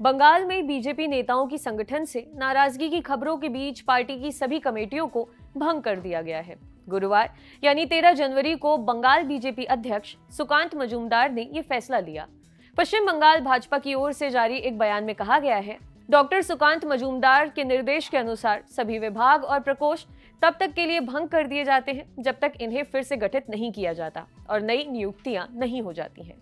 बंगाल में बीजेपी नेताओं की संगठन से नाराजगी की खबरों के बीच पार्टी की सभी कमेटियों को भंग कर दिया गया है। गुरुवार यानी 13 जनवरी को बंगाल बीजेपी अध्यक्ष सुकांत मजूमदार ने यह फैसला लिया। पश्चिम बंगाल भाजपा की ओर से जारी एक बयान में कहा गया है, डॉक्टर सुकांत मजूमदार के निर्देश के अनुसार सभी विभाग और प्रकोष्ठ तब तक के लिए भंग कर दिए जाते हैं जब तक इन्हें फिर से गठित नहीं किया जाता और नई नियुक्तियां नहीं हो जाती हैं।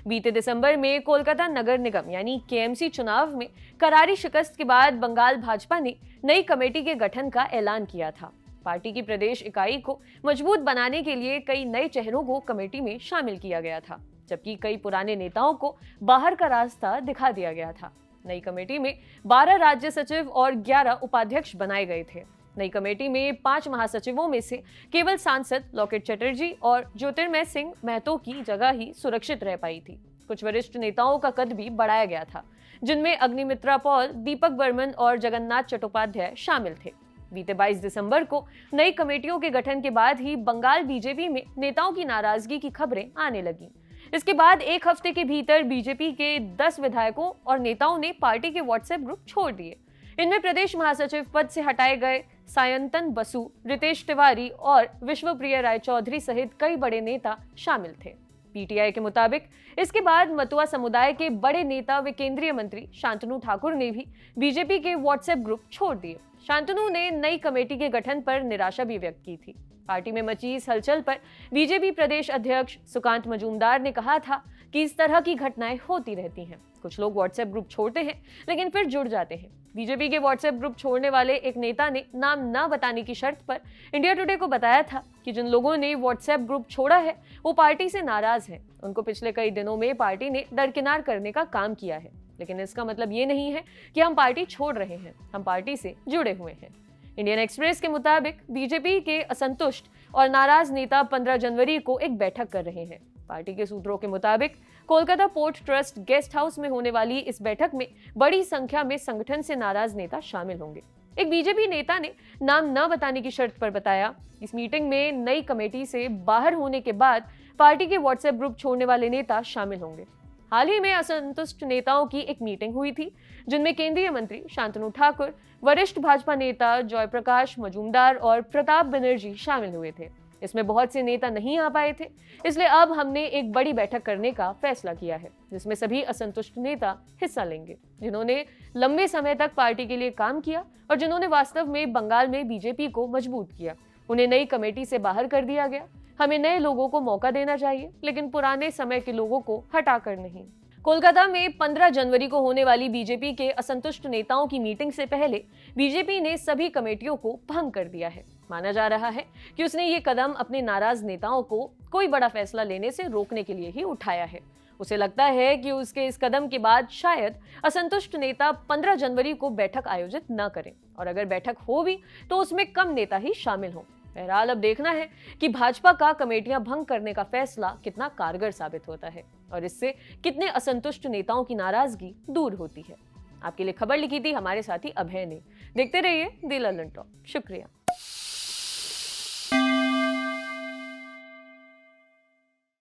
बीते दिसंबर में कोलकाता नगर निगम यानी केएमसी चुनाव में करारी शिकस्त के बाद बंगाल भाजपा ने नई कमेटी के गठन का ऐलान किया था। पार्टी की प्रदेश इकाई को मजबूत बनाने के लिए कई नए चेहरों को कमेटी में शामिल किया गया था, जबकि कई पुराने नेताओं को बाहर का रास्ता दिखा दिया गया था। नई कमेटी में 12 राज्य सचिव और 11 उपाध्यक्ष बनाए गए थे। नई कमेटी में 5 महासचिवों में से केवल सांसद लॉकेट चटर्जी और ज्योतिर्मय सिंह महतो की जगह ही सुरक्षित रह पाई थी। कुछ वरिष्ठ नेताओं का कद भी बढ़ाया गया था, जिनमें अग्निमित्रा पॉल, दीपक बर्मन और जगन्नाथ चट्टोपाध्याय शामिल थे। बीते 22 दिसंबर को नई कमेटियों के गठन के बाद ही बंगाल बीजेपी में नेताओं की नाराजगी की खबरें आने लगी। इसके बाद एक हफ्ते के भीतर बीजेपी के 10 विधायकों और नेताओं ने पार्टी के व्हाट्सएप ग्रुप छोड़ दिए। इनमें प्रदेश महासचिव पद से हटाए गए सायंतन बसु, रितेश तिवारी और विश्वप्रिय राय चौधरी सहित कई बड़े नेता शामिल थे। पीटीआई के मुताबिक इसके बाद मतुआ समुदाय के बड़े नेता व केंद्रीय मंत्री शांतनु ठाकुर ने भी बीजेपी के व्हाट्सएप ग्रुप छोड़ दिए। शांतनु ने नई कमेटी के गठन पर निराशा भी व्यक्त की थी। पार्टी में मची इस हलचल पर बीजेपी प्रदेश अध्यक्ष सुकांत मजूमदार ने कहा था कि इस तरह की घटनाएं होती रहती हैं। कुछ लोग व्हाट्सएप ग्रुप छोड़ते हैं लेकिन फिर जुड़ जाते हैं। बीजेपी के व्हाट्सएप ग्रुप छोड़ने वाले एक नेता ने नाम न बताने की शर्त पर इंडिया टुडे को बताया था कि जिन लोगों ने व्हाट्सएप ग्रुप छोड़ा है वो पार्टी से नाराज हैं। उनको पिछले कई दिनों में पार्टी ने दरकिनार करने का काम किया है, लेकिन इसका मतलब ये नहीं है कि हम पार्टी छोड़ रहे हैं, हम पार्टी से जुड़े हुए हैं। इंडियन एक्सप्रेस के मुताबिक बीजेपी के असंतुष्ट और नाराज नेता 15 जनवरी को एक बैठक कर रहे हैं। पार्टी के सूत्रों के मुताबिक Kolkata port trust guest house में होने वाली इस बैठक में बड़ी संख्या में संगठन से नाराज नेता शामिल होंगे। एक बीजेपी नेता ने नाम न बताने की शर्त पर बताया, इस मीटिंग में नई कमेटी से बाहर होने के बाद पार्टी के व्हाट्सएप ग्रुप छोड़ने वाले नेता शामिल होंगे। हाल ही में असंतुष्ट नेताओं की एक मीटिंग हुई थी, जिनमें केंद्रीय मंत्री शांतनु ठाकुर, वरिष्ठ भाजपा नेता जयप्रकाश मजूमदार और प्रताप बनर्जी शामिल हुए थे। इसमें बहुत से नेता नहीं आ पाए थे, इसलिए अब हमने एक बड़ी बैठक करने का फैसला किया है, जिसमें सभी असंतुष्ट नेता हिस्सा लेंगे, जिन्होंने लंबे समय तक पार्टी के लिए काम किया और जिन्होंने वास्तव में बंगाल में बीजेपी को मजबूत किया। उन्हें नई कमेटी से बाहर कर दिया गया। हमें नए लोगों को मौका देना चाहिए, लेकिन पुराने समय के लोगों को हटाकर नहीं। कोलकाता में 15 जनवरी को होने वाली बीजेपी के असंतुष्ट नेताओं की मीटिंग से पहले बीजेपी ने सभी कमेटियों को भंग कर दिया है। माना जा रहा है कि उसने ये कदम अपने नाराज नेताओं को कोई बड़ा फैसला लेने से रोकने के लिए ही उठाया है। उसे लगता है कि उसके इस कदम के बाद शायद असंतुष्ट नेता 15 जनवरी को बैठक आयोजित न करें, और अगर बैठक हो भी तो उसमें कम नेता ही शामिल हों। बहरहाल अब देखना है कि भाजपा का कमेटियां भंग करने का फैसला कितना कारगर साबित होता है और इससे कितने असंतुष्ट नेताओं की नाराजगी दूर होती है। आपके लिए खबर लिखी थी हमारे साथी अभय ने। देखते रहिए द लंदन टॉक। शुक्रिया।